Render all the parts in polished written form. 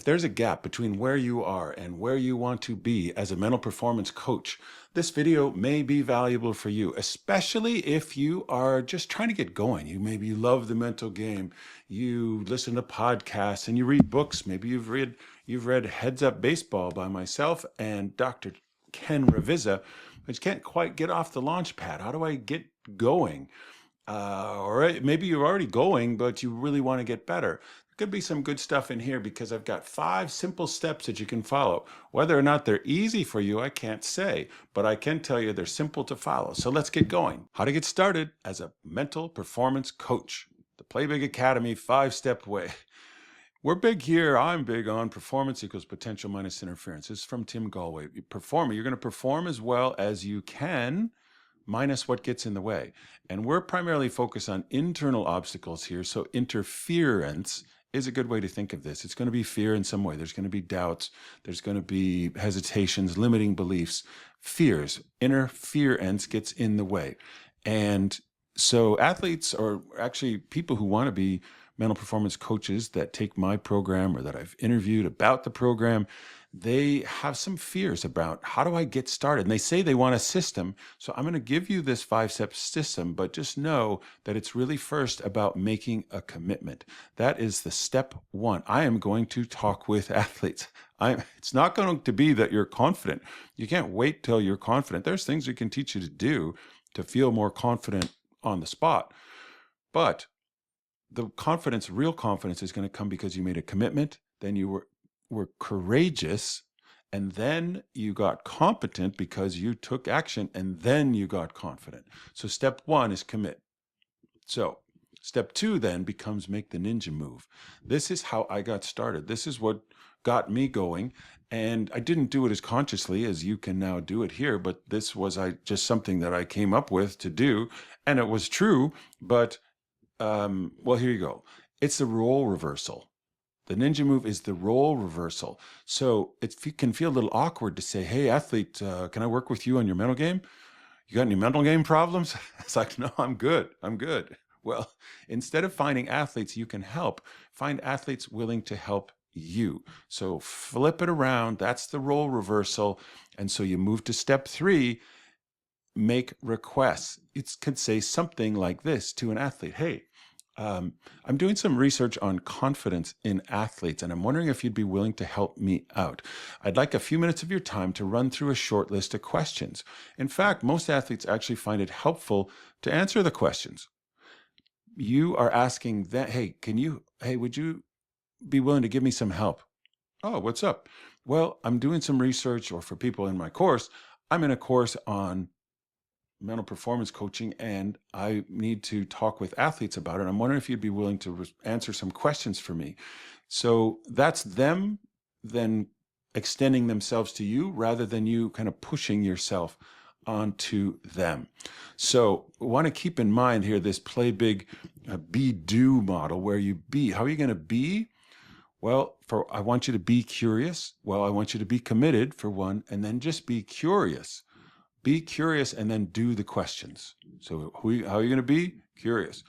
If there's a gap between where you are and where you want to be as a mental performance coach, this video may be valuable for you, especially if you are just trying to get going. Maybe you love the mental game, you listen to podcasts and you read books. Maybe you've read Heads Up Baseball by myself and Dr. Ken Reviza, but you can't quite get off the launch pad. How do I get going? Or maybe you're already going, but you really want to get better. There could be some good stuff in here because I've got 5 simple steps that you can follow. Whether or not they're easy for you, I can't say, but I can tell you they're simple to follow. So let's get going. How to get started as a mental performance coach. The Play Big Academy 5-step way. We're big here. I'm big on performance equals potential minus interference. This is from Tim Galway. You're going to perform as well as you can minus what gets in the way. And we're primarily focused on internal obstacles here. So interference is a good way to think of this. It's going to be fear in some way. There's going to be doubts. There's going to be hesitations, limiting beliefs, fears. Interference gets in the way. And so athletes, or actually people who want to be mental performance coaches that take my program or that I've interviewed about the program, they have some fears about how do I get started? And they say they want a system. So I'm going to give you this 5-step system, but just know that it's really first about making a commitment. That is the step 1. I am going to talk with athletes. It's not going to be that you're confident. You can't wait till you're confident. There's things we can teach you to do to feel more confident on the spot. But the confidence, real confidence, is going to come because you made a commitment, then you were courageous, and then you got competent because you took action, and then you got confident. So step 1 is commit. So step 2 then becomes make the ninja move. This is how I got started. This is what got me going. And I didn't do it as consciously as you can now do it here, but this was just something that I came up with to do. And it was true, but well, here you go. It's the role reversal. The ninja move is the role reversal. So it can feel a little awkward to say, hey, athlete, can I work with you on your mental game? You got any mental game problems? It's like, no, I'm good. I'm good. Well, instead of finding athletes you can help, find athletes willing to help you. So flip it around. That's the role reversal. And so you move to step 3, make requests. It could say something like this to an athlete. Hey, I'm doing some research on confidence in athletes, and I'm wondering if you'd be willing to help me out. I'd like a few minutes of your time to run through a short list of questions. In fact, most athletes actually find it helpful to answer the questions. You are asking that, hey, would you be willing to give me some help? Oh, what's up? Well, I'm doing some research, or for people in my course, I'm in a course on mental performance coaching, and I need to talk with athletes about it. I'm wondering if you'd be willing to answer some questions for me. So that's them then extending themselves to you rather than you kind of pushing yourself onto them. So we want to keep in mind here this play big, be do model where you be. How are you going to be? Well, I want you to be curious. Well, I want you to be committed for one, and then just be curious. Be curious and then do the questions. So how are you going to be? Curious.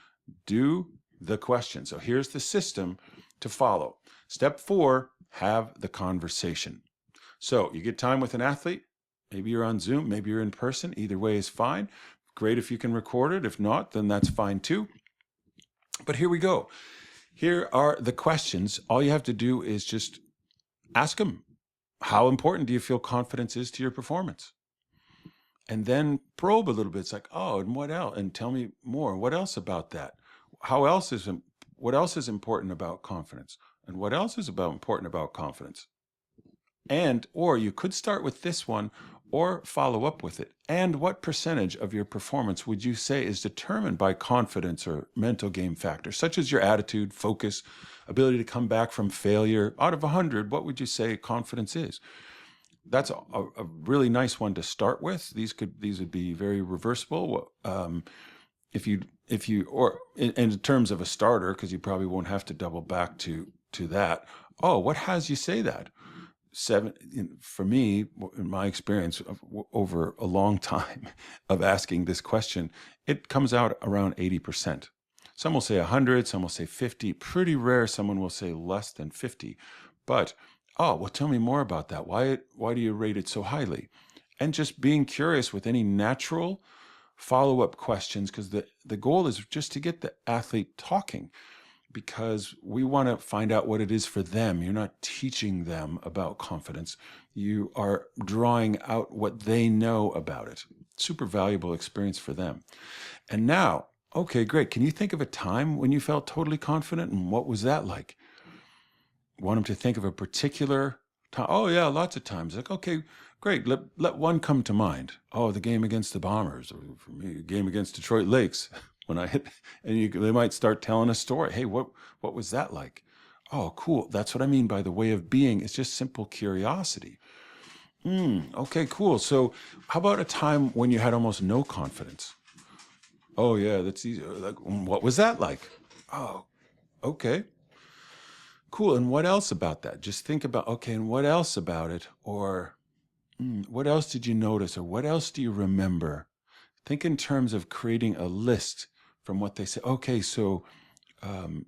Do the question. So here's the system to follow. Step 4, have the conversation. So you get time with an athlete. Maybe you're on Zoom, maybe you're in person. Either way is fine. Great if you can record it. If not, then that's fine too. But here we go. Here are the questions. All you have to do is just ask them. How important do you feel confidence is to your performance? And then probe a little bit. It's like, oh, and what else? And tell me more. What else about that? What else is important about confidence? And what else is important about confidence? Or you could start with this one or follow up with it. And what percentage of your performance would you say is determined by confidence or mental game factors, such as your attitude, focus, ability to come back from failure? Out of 100, what would you say confidence is? That's a really nice one to start with. These would be very reversible. If you or in terms of a starter, because you probably won't have to double back to that. Oh, what has you say that? For me, in my experience over a long time of asking this question, it comes out around 80%. Some will say 100, some will say 50. Pretty rare someone will say less than 50. But, oh, well, tell me more about that. Why do you rate it so highly? And just being curious with any natural follow-up questions, because the goal is just to get the athlete talking, because we want to find out what it is for them. You're not teaching them about confidence. You are drawing out what they know about it. Super valuable experience for them. And now, okay, great. Can you think of a time when you felt totally confident, and what was that like? Want them to think of a particular time. Oh yeah, lots of times. Like, okay, great. Let one come to mind. Oh, the game against the Bombers, or for me, a game against Detroit Lakes. When I hit, and they might start telling a story. Hey, what was that like? Oh, cool. That's what I mean by the way of being. It's just simple curiosity. Okay, cool. So, how about a time when you had almost no confidence? Oh yeah, that's easy. Like, what was that like? Oh, okay. Cool. And what else about that? Just think about, okay, and what else about it? Or what else did you notice? Or what else do you remember? Think in terms of creating a list from what they say. Okay, so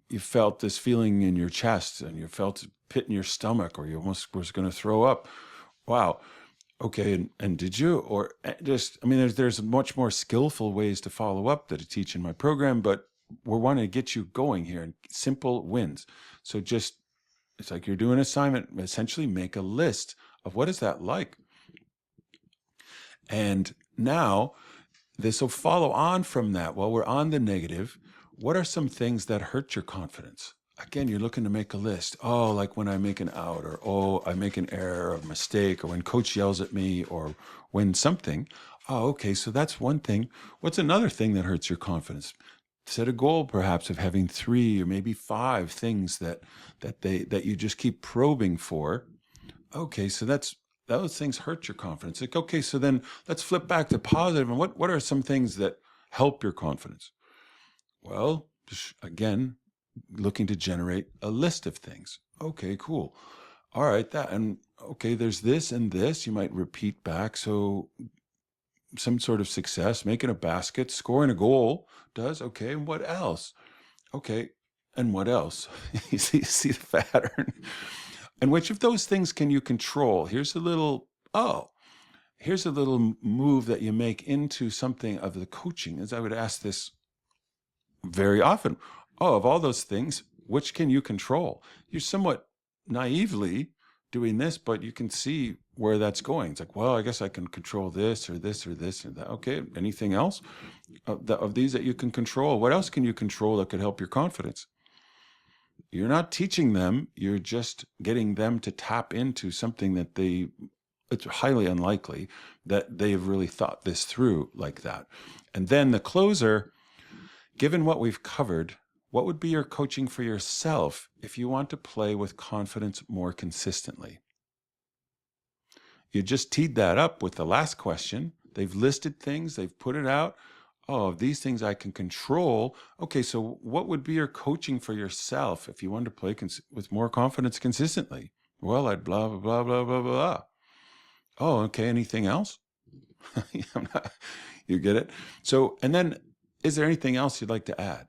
you felt this feeling in your chest, and you felt a pit in your stomach, or you almost was going to throw up. Wow. Okay, and did you? Or just, I mean, there's much more skillful ways to follow up that I teach in my program, but we're wanting to get you going here and simple wins. So just, it's like you're doing an assignment, essentially make a list of what is that like. And now this will follow on from that. While we're on the negative, what are some things that hurt your confidence? Again, you're looking to make a list. Oh, like when I make an out, or oh, I make an error or a mistake, or when coach yells at me, or when something. Oh, okay, so that's one thing. What's another thing that hurts your confidence? Set a goal perhaps of having 3 or maybe 5 things that you just keep probing for. Okay, so those things hurt your confidence. Like, okay, so then let's flip back to positive. And what are some things that help your confidence? Well, just again, looking to generate a list of things. Okay, cool. All right, that, and okay, there's this and this. You might repeat back. So some sort of success, making a basket, scoring a goal does. Okay, and what else? Okay, and what else? You see the pattern. And which of those things can you control? Here's a little move that you make into something of the coaching, as I would ask this very often. Oh, of all those things, which can you control? You're somewhat naively doing this, but you can see where that's going. It's like, well, I guess I can control this or this or this or that. Okay, anything else of these that you can control? What else can you control that could help your confidence? You're not teaching them, you're just getting them to tap into something that it's highly unlikely that they've really thought this through like that. And then the closer, given what we've covered, what would be your coaching for yourself if you want to play with confidence more consistently? You just teed that up with the last question. They've listed things, they've put it out. Oh, these things I can control. Okay, so what would be your coaching for yourself if you wanted to play with more confidence consistently? Well, I'd blah, blah, blah, blah, blah, blah. Oh, okay, anything else? You get it? So, and then is there anything else you'd like to add?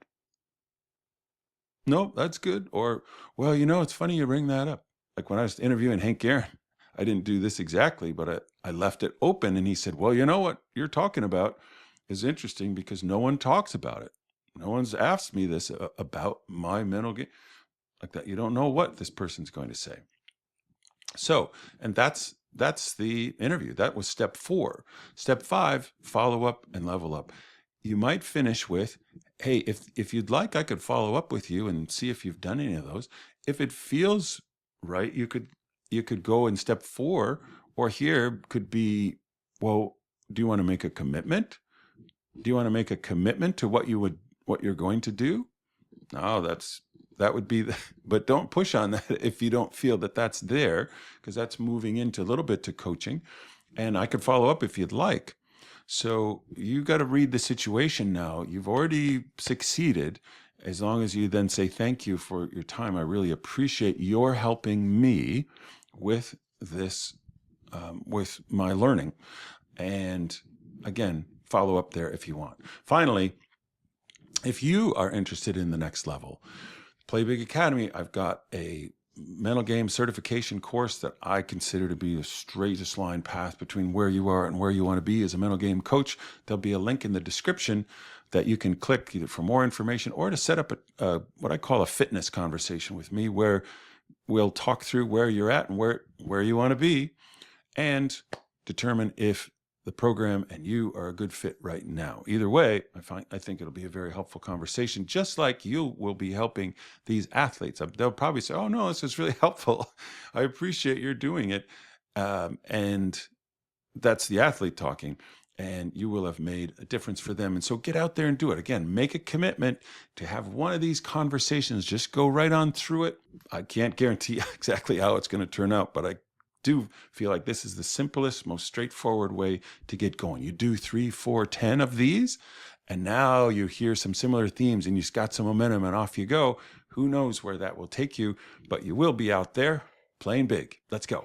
No, that's good. Or, well, it's funny you bring that up. Like when I was interviewing Hank Aaron, I didn't do this exactly, but I left it open, and he said, well, you know what you're talking about is interesting because no one talks about it. No one's asked me this about my mental game like that. You don't know what this person's going to say. So, and that's the interview. That was step 4. Step 5, follow up and level up. You might finish with, hey, if you'd like, I could follow up with you and see if you've done any of those. If it feels right, you could go in step 4, or here could be, well, do you want to make a commitment? Do you want to make a commitment to what you're going to do? No, that would be but don't push on that if you don't feel that that's there, because that's moving into a little bit to coaching. And I could follow up if you'd like. So you got to read the situation now. You've already succeeded. As long as you then say, thank you for your time. I really appreciate your helping me with this, with my learning. And again, follow up there if you want. Finally, if you are interested in the next level, Play Big Academy, I've got a mental game certification course that I consider to be the straightest line path between where you are and where you want to be as a mental game coach. There'll be a link in the description that you can click either for more information or to set up what I call a fitness conversation with me, where we'll talk through where you're at and where you want to be, and determine if the program and you are a good fit right now. Either way, I think it'll be a very helpful conversation, just like you will be helping these athletes. They'll probably say, "Oh no, this is really helpful. I appreciate you're doing it," and that's the athlete talking. And you will have made a difference for them. And so get out there and do it. Again, make a commitment to have one of these conversations. Just go right on through it. I can't guarantee exactly how it's going to turn out, but I do feel like this is the simplest, most straightforward way to get going. You do 3, 4, 10 of these, and now you hear some similar themes and you've got some momentum and off you go. Who knows where that will take you, but you will be out there playing big. Let's go.